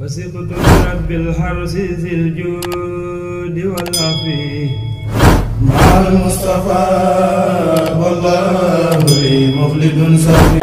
وسقت رب الحرس ذي الجود والعفي مع المصطفى والله لي مخلد صفي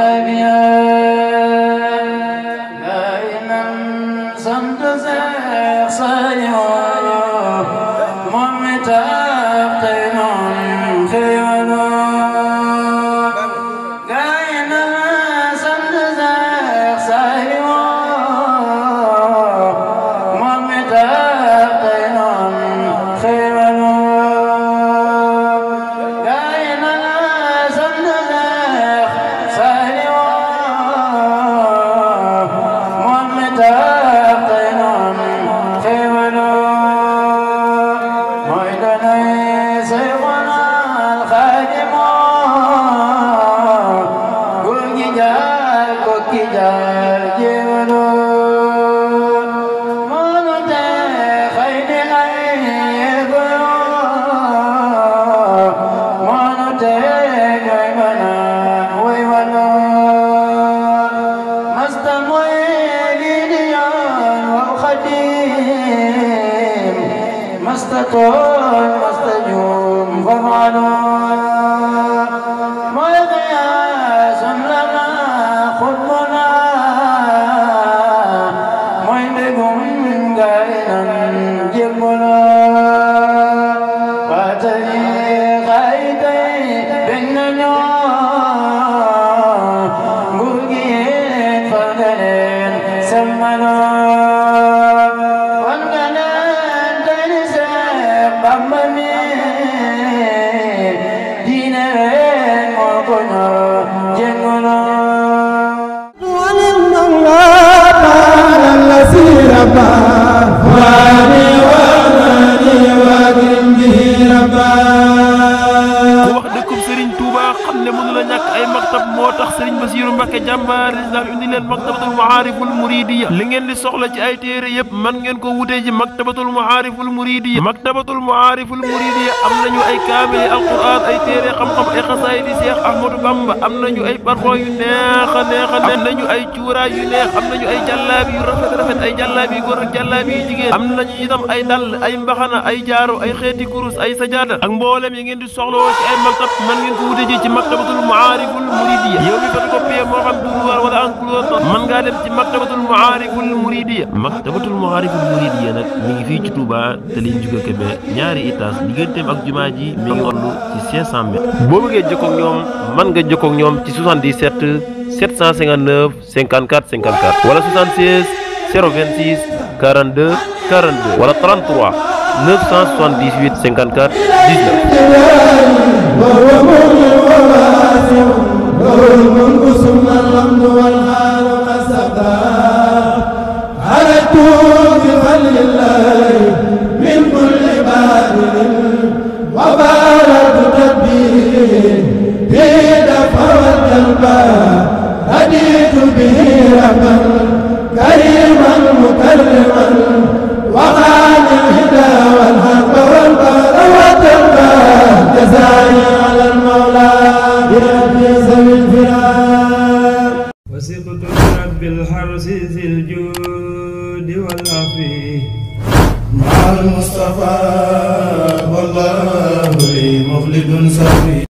مستجوم فمعلوم ما يقياس لنا خطبنا ما يبقون قائنا جبنا فاتني خيتي بيننا قلقين فقلين سمنا Serigne Bassirou Mbacké jàmbaar islam indi leen maktabatul maariful muridiyya li ngeen di soxla ci ay téere yëpp man ngeen ko wutee ji maktabatul maariful muridiyya am nañu ay kaamili alquran ay téere xam-xam ay xasaayid yi Cheikh Ahmadou Bamba am nañu ay parfum yu neex a am nañu ay cuuraay yu neex am nañu ay jàllaabi yu rafet ay jàllaabi yu góor ak jàllaabi yu jigéen am nañu itam ay dàll ay mbaxana ay jaaro ay xeeti kurus ay sajaada ak mboolem yi ngeen di soxla ci ay maktab man ngeen ko wutee ji ci maktabatul maariful muridiyya yow mi photocopie moo xam duruwaar wala enclos man ngaa dem ci maktabatul maariful muridiyya nag mi ngi fii ci Touba te liñ juga Kébé ñaari étage digganteem ak jumaa ji mi ngi toll ci 500 mètres boo bëggee jokkoo ak ñoom man nga jokkoo ak ñoom ci 77 759 54 54 wala 76 026 42 42 wala 33 978 54 هديت به ربا كريما مكرما وقال الهدى والحق والبر والتقى جزائي على المولى بربي سوي الفراق وسقت رب الحرس ذي الجود والعفي مع المصطفى والله لي مخلد صفي